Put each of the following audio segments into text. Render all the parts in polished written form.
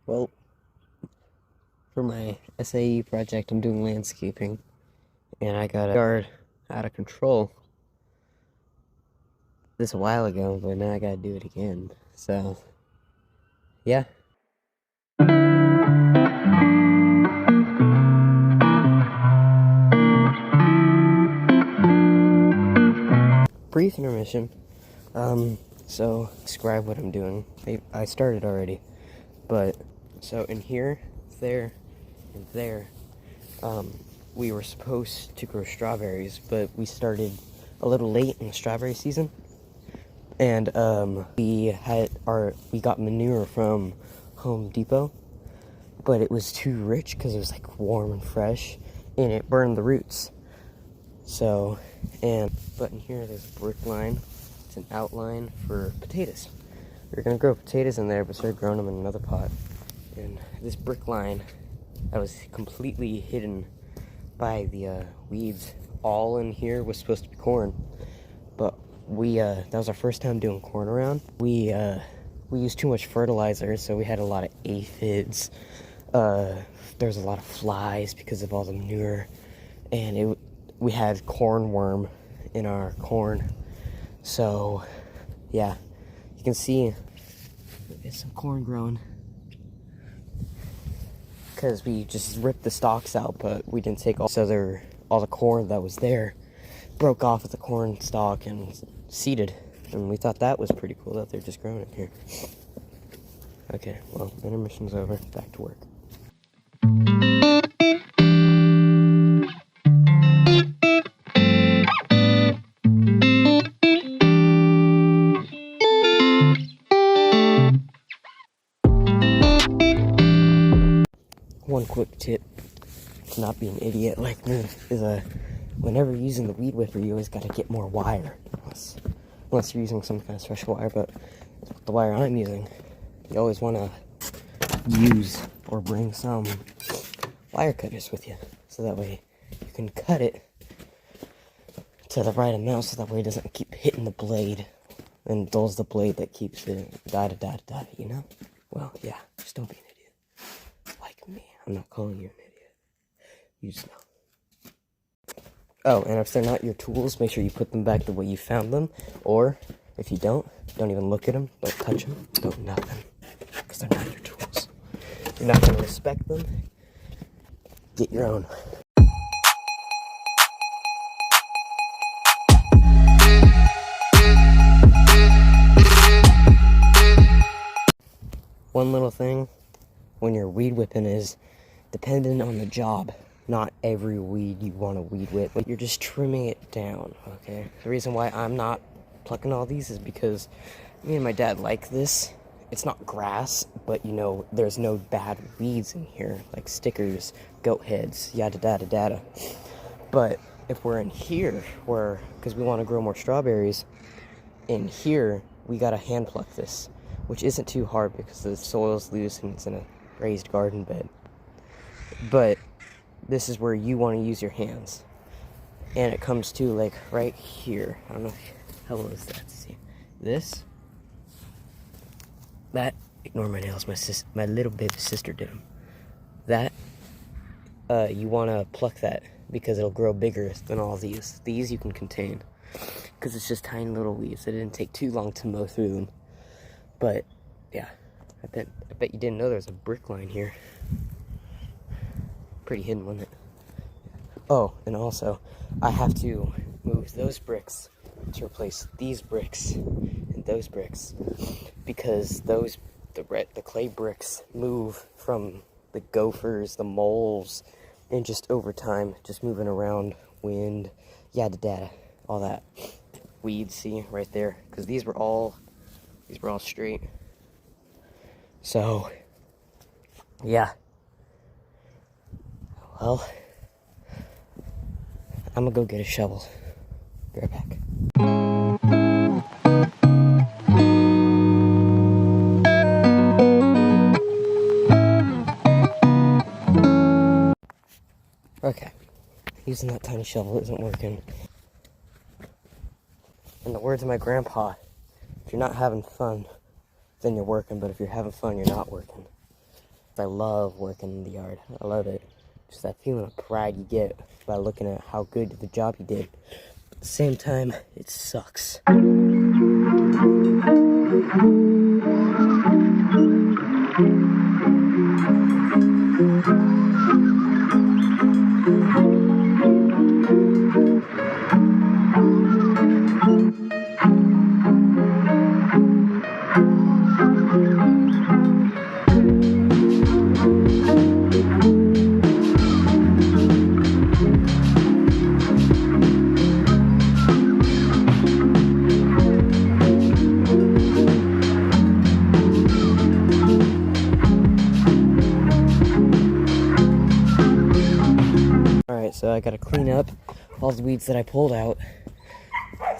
Well, for my SAE project, I'm doing landscaping, and I got a yard out of control this a while ago, but now I gotta do it again. So, yeah. Brief intermission. So describe what I'm doing. I started already, but so in here, there, and there, we were supposed to grow strawberries, but we started a little late in the strawberry season, and we got manure from Home Depot, but it was too rich because it was like warm and fresh, and it burned the roots. So, but in here there's a brick line. It's an outline for potatoes. We were gonna grow potatoes in there, but started growing them in another pot. And this brick line that was completely hidden by the weeds. All in here was supposed to be corn, but that was our first time doing corn around. We used too much fertilizer, so we had a lot of aphids. There's a lot of flies because of all the manure, and we had corn worm in our corn. So, yeah, you can see there's some corn growing because we just ripped the stalks out, but we didn't take all the corn that was there, broke off of the corn stalk and seeded, and we thought that was pretty cool that they're just growing it here. Okay, well, intermission's over. Back to work. One quick tip to not be an idiot like me is whenever using the weed whipper, you always gotta get more wire. Unless you're using some kind of special wire, but the wire I'm using, you always wanna use or bring some wire cutters with you, so that way you can cut it to the right amount, so that way it doesn't keep hitting the blade and dulls the blade that keeps it da-da-da-da-da, you know? Well, yeah, just don't be an idiot like me. I'm not calling you an idiot. You just know. Oh, and if they're not your tools, make sure you put them back the way you found them. Or, if you don't even look at them. Don't touch them. Don't nothing. Because they're not your tools. You're not going to respect them. Get your own. One little thing when you're weed whipping is dependent on the job. Not every weed you want to weed whip, but you're just trimming it down, okay? The reason why I'm not plucking all these is because me and my dad like this. It's not grass, but you know, there's no bad weeds in here, like stickers, goat heads, yada yada yada. But if we're in here, because we want to grow more strawberries, in here, we gotta hand pluck this, which isn't too hard because the soil's loose and it's in a raised garden bed. But this is where you want to use your hands, and it comes to like right here. I don't know how well is that to see. That ignore my nails. My little baby sister did them. That you want to pluck that because it'll grow bigger than all these. These you can contain because it's just tiny little weeds. It didn't take too long to mow through them. But yeah, I bet you didn't know there was a brick line here. Pretty hidden, wasn't it? Oh, and also, I have to move those bricks to replace these bricks and those bricks, because the clay bricks move from the gophers, the moles, and just over time, just moving around, wind, yada yada, all that. Weeds, see right there, because these were all straight. So, yeah. Well, I'm gonna go get a shovel. Be right back. Okay, using that tiny shovel isn't working. In the words of my grandpa, if you're not having fun, then you're working, but if you're having fun, you're not working. I love working in the yard. I love it. Just that feeling of pride you get by looking at how good the job you did. But at the same time, it sucks. Alright, so I gotta clean up all the weeds that I pulled out,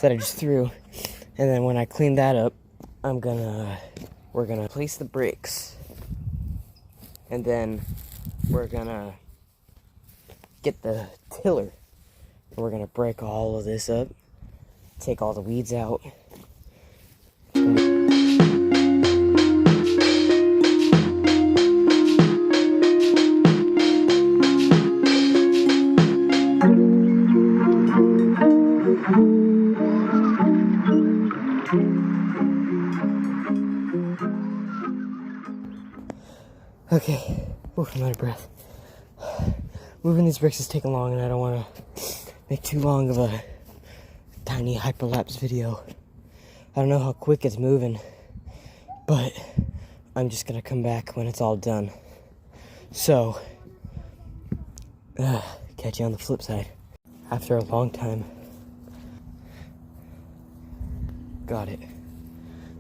that I just threw, and then when I clean that up, we're gonna place the bricks, and then we're gonna get the tiller, and we're gonna break all of this up, take all the weeds out. Okay, oof, I'm out of breath. Moving these bricks is taking long, and I don't want to make too long of a tiny hyperlapse video. I don't know how quick it's moving, but I'm just gonna come back when it's all done. So, catch you on the flip side. After a long time, got it.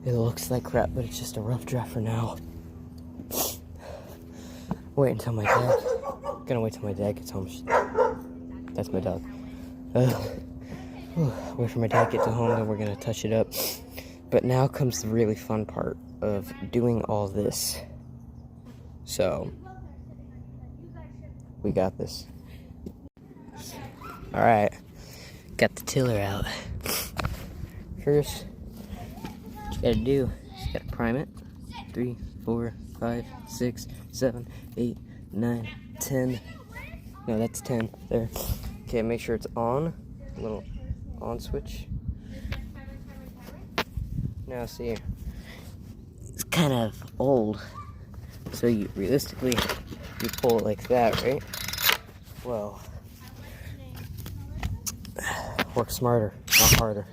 It looks like crap, but it's just a rough draft for now. Wait until my dad. Gonna wait till my dad gets home. That's my dog. Wait for my dad to get home, then we're gonna touch it up. But now comes the really fun part of doing all this. So, we got this. Alright, got the tiller out. First, what you gotta do is you gotta prime it. 3, 4, 5, 6, 7, 8, 9, 10. No, that's 10. There. Okay, make sure it's on. A little on switch. Now see, it's kind of old. So you realistically, you pull it like that, right? Well, work smarter, not harder.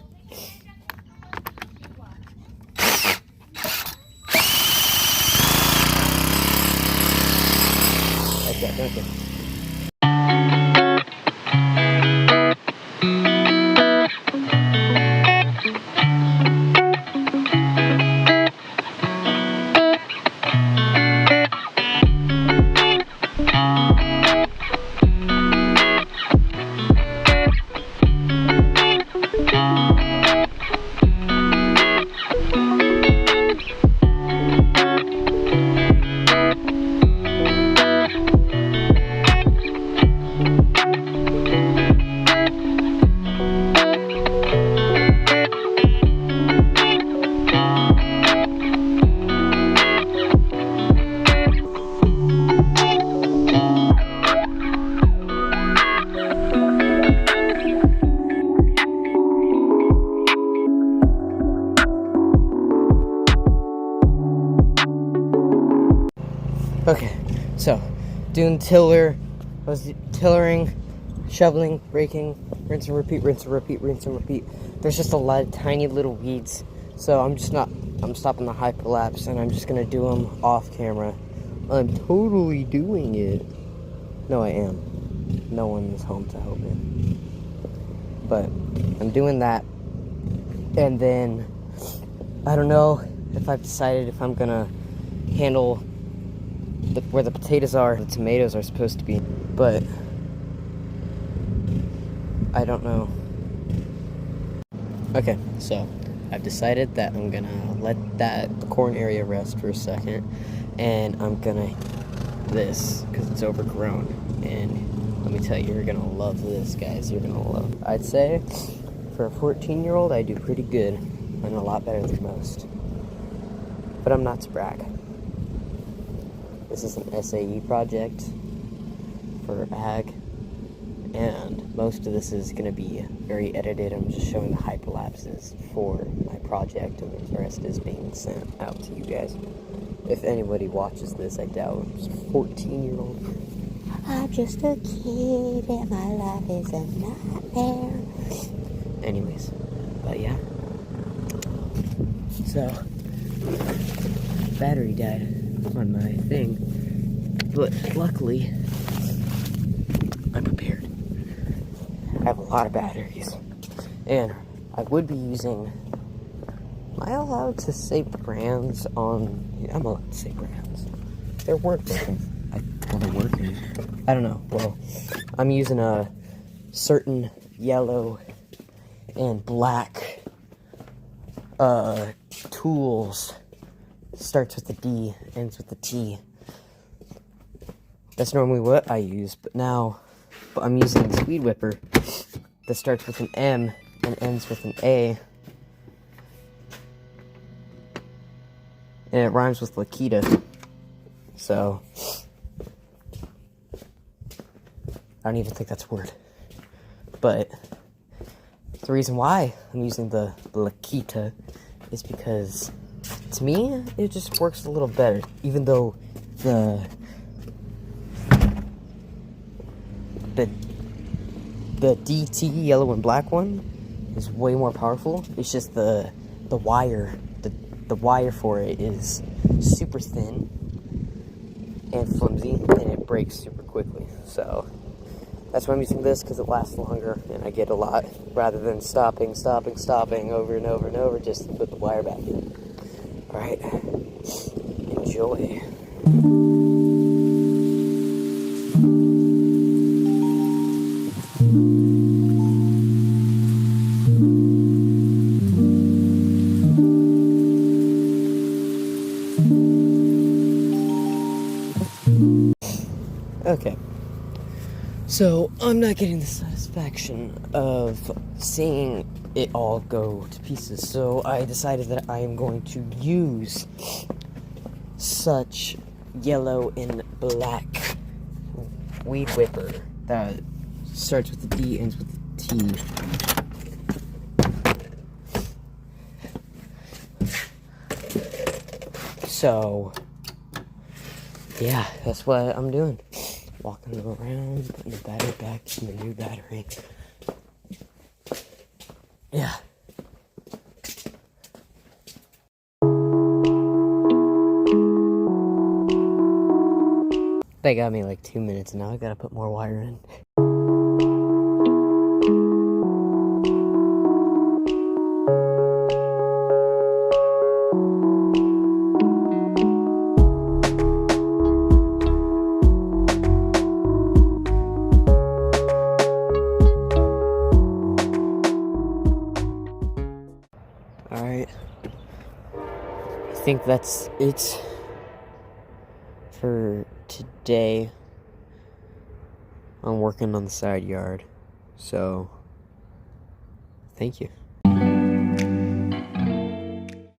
Like that, don't you? Okay, so doing tiller, I was tillering, shoveling, raking, rinse and repeat, rinse and repeat, rinse and repeat. There's just a lot of tiny little weeds, so I'm stopping the hyperlapse and I'm just gonna do them off camera. I'm totally doing it. No, I am. No one is home to help me. But I'm doing that, and then I don't know if I've decided if I'm gonna handle where the potatoes are, the tomatoes are supposed to be, but I don't know. Okay, so I've decided that I'm gonna let that corn area rest for a second, and I'm gonna this because it's overgrown. And let me tell you, you're gonna love this, guys. You're gonna love it. I'd say for a 14-year-old, I do pretty good, and a lot better than most. But I'm not to brag. This is an SAE project for ag, and most of this is going to be very edited. I'm just showing the hyperlapses for my project, and the rest is being sent out to you guys. If anybody watches this, I doubt it's a 14-year-old. I'm just a kid and my life is a nightmare. Anyways, but yeah. So, battery died on my thing, but luckily, I'm prepared. I have a lot of batteries, and I would be using. Am I allowed to say brands on? Yeah, I'm allowed to say brands. They're working. They're working. I don't know. Well, I'm using a certain yellow and black tools. Starts with a D, ends with a T. That's normally what I use, but I'm using this weed whipper that starts with an M and ends with an A. And it rhymes with Lakita. So, I don't even think that's a word. But the reason why I'm using the Lakita is because, to me, it just works a little better. Even though the DT, yellow and black one, is way more powerful. It's just the wire, the wire for it is super thin and flimsy, and it breaks super quickly. So that's why I'm using this, because it lasts longer and I get a lot, rather than stopping over and over and over just to put the wire back in. Alright, enjoy. Okay, so I'm not getting the satisfaction of seeing it all go to pieces, so I decided that I am going to use such yellow and black weed whipper that starts with a D, ends with a T. So, yeah, that's what I'm doing. Walking around, putting the battery back in the new battery. Yeah. They got me like 2 minutes, and now I gotta put more wire in. Alright, I think that's it for today. I'm working on the side yard, so thank you.